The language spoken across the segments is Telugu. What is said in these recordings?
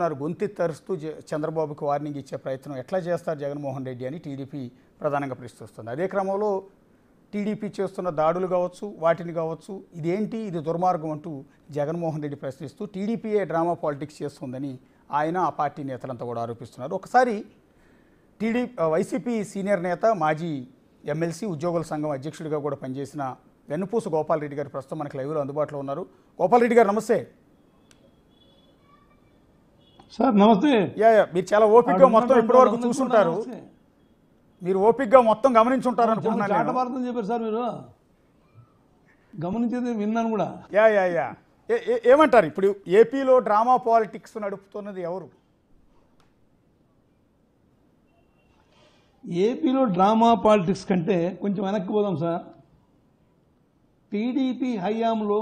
గొంతె తరుస్తూ చంద్రబాబుకు వార్నింగ్ ఇచ్చే ప్రయత్నం ఎట్లా చేస్తారు జగన్మోహన్ రెడ్డి అని టీడీపీ ప్రధానంగా ప్రశ్నిస్తుంది. అదే క్రమంలో టీడీపీ చేస్తున్న దాడులు కావచ్చు, వాటిని కావచ్చు, ఇదేంటి, ఇది దుర్మార్గం అంటూ జగన్మోహన్ రెడ్డి ప్రశ్నిస్తూ టీడీపీయే డ్రామా పాలిటిక్స్ చేస్తుందని ఆయన ఆ పార్టీ నేతలంతా కూడా ఆరోపిస్తున్నారు. ఒకసారి వైసీపీ సీనియర్ నేత, మాజీ ఎమ్మెల్సీ, ఉద్యోగుల సంఘం అధ్యక్షుడిగా కూడా పనిచేసిన వెన్నుపూస గోపాలరెడ్డి గారు ప్రస్తుతం మనకి లైవ్లో అందుబాటులో ఉన్నారు. గోపాలరెడ్డి గారు నమస్తే. సార్ నమస్తే. మీరు చాలా ఓపికగా మొత్తం ఇప్పటివరకు చూసుంటారు, మీరు ఓపికగా మొత్తం గమనించుంటారు అనుకుంటున్నాను. చాటభారతం చెప్పారు సార్, మీరు గమనించేది విన్నాను కూడా. ఏమంటారు, ఇప్పుడు ఏపీలో డ్రామా పాలిటిక్స్ నడుపుతున్నది ఎవరు? ఏపీలో డ్రామా పాలిటిక్స్ కంటే కొంచెం వెనక్కి పోదాం సార్. టీడీపీ హయాంలో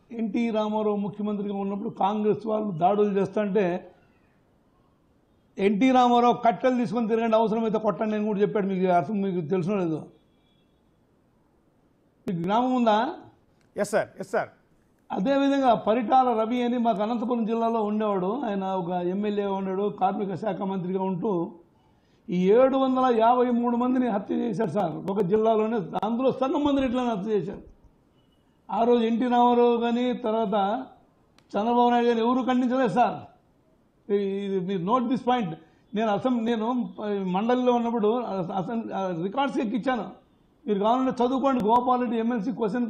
ఎన్టీ రామారావు ముఖ్యమంత్రిగా ఉన్నప్పుడు కాంగ్రెస్ వాళ్ళు దాడులు చేస్తుంటే ఎన్టీ రామారావు కట్టెలు తీసుకొని తిరగండి, అవసరమైతే కొట్టండి అని కూడా చెప్పాడు. మీకు అర్థం మీకు తెలిసిన లేదు? మీకు గ్రామం ఉందా? Yes sir. అదేవిధంగా పరిటాల రవి అని మాకు అనంతపురం జిల్లాలో ఉండేవాడు. ఆయన ఒక ఎమ్మెల్యేగా ఉన్నాడు, కార్మిక శాఖ మంత్రిగా ఉంటూ ఈ 753 మందిని హత్య చేశారు సార్ ఒక జిల్లాలోనే. అందులో సగం మందిని ఇట్లా హత్య చేశారు. ఆ రోజు ఎన్టీ రామారావు కానీ తర్వాత చంద్రబాబు నాయుడు కానీ ఎవరు ఖండించలేదు సార్. ఇది మీరు నోట్ దిస్ పాయింట్. నేను మండలిలో ఉన్నప్పుడు రికార్డ్స్ ఎక్కిచ్చాను, మీరు కావాలంటే చదువుకోండి. గోపాలరెడ్డి ఎమ్మెల్సీ క్వశ్చన్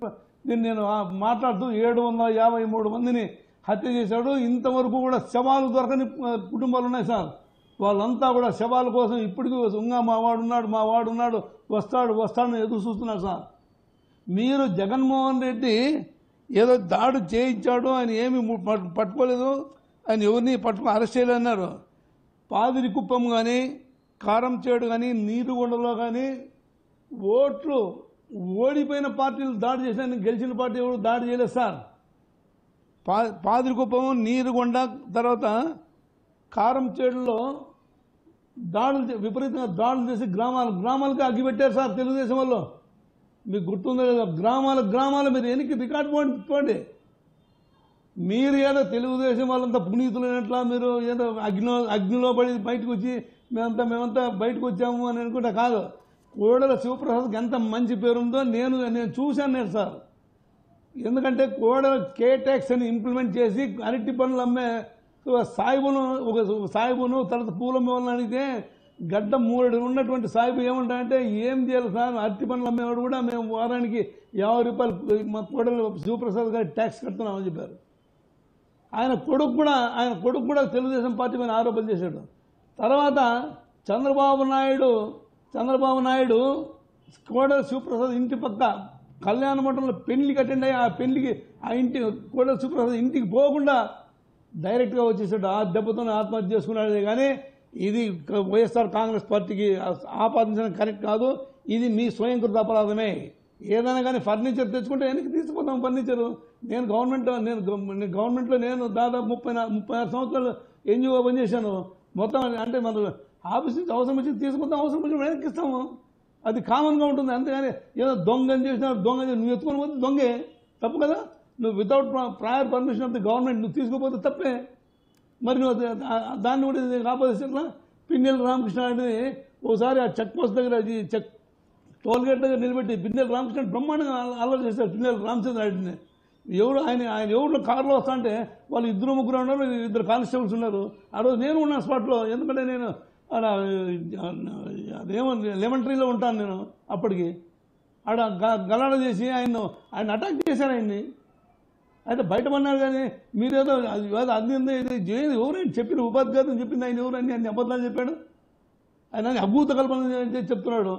దీన్ని నేను మాట్లాడుతూ 753 మందిని హత్య చేశాడు. ఇంతవరకు కూడా శవాలు దొరకని కుటుంబాలు ఉన్నాయి సార్. వాళ్ళంతా కూడా శవాల కోసం ఇప్పటికీ ఇంకా మా వాడు ఉన్నాడు వస్తాడని ఎదురు చూస్తున్నారు సార్. మీరు జగన్మోహన్ రెడ్డి ఏదో దాడి చేయించాడు, ఆయన ఏమి పట్టుకోలేదు, ఆయన ఎవరిని అరెస్ట్ చేయలేదన్నారు. పాదిరికుప్పం కానీ, కారంచేడు కానీ, నీరుగొండలో కానీ ఓట్లు ఓడిపోయిన పార్టీలు దాడి చేశాను, గెలిచిన పార్టీ ఎవరు దాడి చేయలేదు సార్. పాదిరికుప్పం, నీరుగొండ, తర్వాత కారంచేడులో విపరీతంగా దాడులు చేసి గ్రామాలకు అగ్గిపెట్టారు సార్ తెలుగుదేశం వాళ్ళు. మీకు గుర్తుందో లేదో? గ్రామాలు మీరు వెనక్కి రికార్డు పోండి. మీరు ఏదో తెలుగుదేశం వాళ్ళంతా పునీతులైనట్లా మీరు ఏదో అగ్నిలో పడి బయటకు వచ్చి మేమంతా బయటకు వచ్చాము అని అనుకుంటా కాదు. కోడెల శివప్రసాద్కి ఎంత మంచి పేరుందో నేను చూశాను సార్. ఎందుకంటే కోడెల కే ట్యాక్స్ అని ఇంప్లిమెంట్ చేసి అరటి పనులు అమ్మే సాయిబును తర్వాత పూలమ్మ వాళ్ళని అడిగితే గడ్డ 3 ఉన్నటువంటి సాయిబు ఏమంటారంటే, ఏం చేయాలి సార్, అరటి పనులు అమ్మేవాడు కూడా మేము వారానికి 50 రూపాయలు మా కోడెల శివప్రసాద్ గారి ట్యాక్స్ కడుతున్నామని చెప్పారు. ఆయన కొడుకు కూడా తెలుగుదేశం పార్టీ మీద ఆరోపణ చేశాడు. తర్వాత చంద్రబాబు నాయుడు కోడెల శివప్రసాద్ ఇంటి పక్క కళ్యాణ మండపంలో పెళ్లికి అటెండ్ అయ్యి ఆ పెళ్లికి కోడెల శివప్రసాద్ ఇంటికి పోకుండా డైరెక్ట్గా వచ్చేసాడు. ఆ దెబ్బతో ఆత్మహత్య చేసుకున్నాడే కానీ ఇది వైఎస్ఆర్ కాంగ్రెస్ పార్టీకి ఆపాదించడం కరెక్ట్ కాదు. ఇది మీ స్వయంకృత అపరాధమే. ఏదైనా కానీ ఫర్నిచర్ తెచ్చుకుంటే వెనక్కి తీసుకుపోతాం ఫర్నిచరు. నేను గవర్నమెంట్లో నేను దాదాపు 36 సంవత్సరాలు ఎన్జిఓ పనిచేశాను. మొత్తం అంటే మన ఆఫీస్ నుంచి అవసరం వచ్చి తీసుకుంటాం, అవసరం వచ్చి వెనక్కి ఇస్తాము. అది కామన్గా ఉంటుంది. అంతేగాని ఏదో దొంగని చేసినా నువ్వు ఎత్తుకొని పోతే దొంగే, తప్పు కదా. నువ్వు without prior permission of the government నువ్వు తీసుకుపోతే తప్పే. మరి నువ్వు దాన్ని కూడా ఆపోజిషన్లో పిన్నెల రామకృష్ణ అంటే ఒకసారి ఆ చెక్ పోస్ట్ దగ్గర టోల్గేట్ దగ్గర నిలబెట్టి పిన్నెల రామకృష్ణ బ్రహ్మాండంగా అల్లరి చేశారు. పిన్నెల రామచంద్ర రెడ్డిని ఆయన ఎవరు కారులో వస్తా అంటే వాళ్ళు 2-3 ఉన్నారు, 2 కానిస్టేబుల్స్ ఉన్నారు. ఆ రోజు నేను ఉన్నాను స్పాట్లో. ఎందుకంటే నేను అదేమో లెమన్ ట్రీలో ఉంటాను నేను. అప్పటికి ఆడ గలాడ చేసి ఆయన అటాక్ చేశారు ఆయన్ని. అయితే బయట పడినారు కానీ మీరేదో అది ఎవరైనా చెప్పిన ఉపాధ్యాయులు చెప్పింది ఆయన ఎవరని అన్ని అబద్ధాలు చెప్పాడు. ఆయన అభూత కల్పన చెప్తున్నాడు.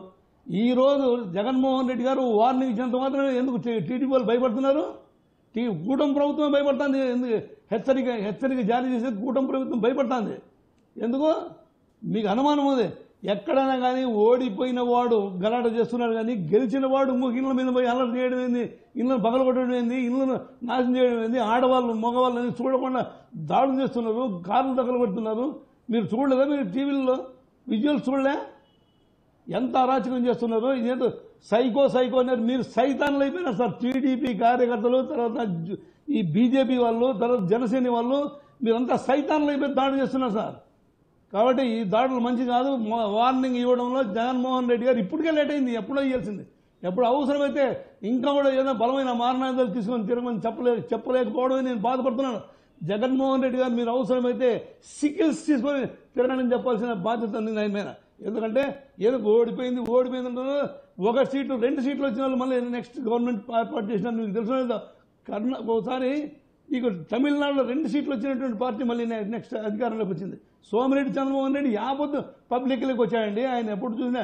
ఈరోజు జగన్మోహన్ రెడ్డి గారు వార్నింగ్ ఇచ్చినంత మాత్రమే ఎందుకు టీడీపీ వాళ్ళు భయపడుతున్నారు? కూటమి ప్రభుత్వం భయపడుతుంది. ఎందుకు హెచ్చరిక జారీ చేసే కూటమి ప్రభుత్వం భయపడుతుంది. ఎందుకు మీకు అనుమానం ఉంది? ఎక్కడైనా కానీ ఓడిపోయిన వాడు గలాట చేస్తున్నాడు కానీ గెలిచిన వాడు ఇళ్ళ మీద పోయి అలర్ట్ చేయడం ఏంది, ఇళ్ళను పగలగొట్టడం ఏంది, ఇళ్ళను నాశనం చేయడం ఏంది, ఆడవాళ్ళు మగవాళ్ళని చూడకుండా దాడులు చేస్తున్నారు, కార్లు తగలగొడుతున్నారు. మీరు చూడలేదా? మీరు టీవీల్లో విజువల్స్ చూడలే? ఎంత అరాచకం చేస్తున్నారు. ఇదేంటో సైకో అనేది మీరు సైతాన్లు అయిపోయినారు సార్. టీడీపీ కార్యకర్తలు, తర్వాత ఈ బీజేపీ వాళ్ళు, తర్వాత జనసేన వాళ్ళు మీరంతా సైతాన్లు అయిపోయి దాడి చేస్తున్నారు సార్. కాబట్టి ఈ దాడులు మంచి కాదు. వార్నింగ్ ఇవ్వడంలో జగన్మోహన్ రెడ్డి గారు ఇప్పటికే లేట్ అయింది, ఎప్పుడో ఇవ్వాల్సింది. ఎప్పుడు అవసరమైతే ఇంకా కూడా ఏదో బలమైన మారణాయుధాలు తీసుకొని తిరగమని చెప్పలేకపోవడమే నేను బాధపడుతున్నాను. జగన్మోహన్ రెడ్డి గారు మీరు అవసరమైతే సికిల్స్ తీసుకొని తిరగని చెప్పాల్సిన బాధ్యత ఉంది ఆయన మీద. ఎందుకంటే ఏదో ఓడిపోయిందంటే ఒక సీటు 2 సీట్లు వచ్చిన వాళ్ళు మళ్ళీ నెక్స్ట్ గవర్నమెంట్ ఏర్పాటు చేసినా మీకు తెలుసు. ఒకసారి ఇక తమిళనాడులో 2 సీట్లు వచ్చినటువంటి పార్టీ మళ్ళీ నెక్స్ట్ అధికారంలోకి వచ్చింది. సోమిరెడ్డి చంద్రమోహన్ రెడ్డి యావత్తు పబ్లిక్లోకి వచ్చాయండి. ఆయన ఎప్పుడు చూసినా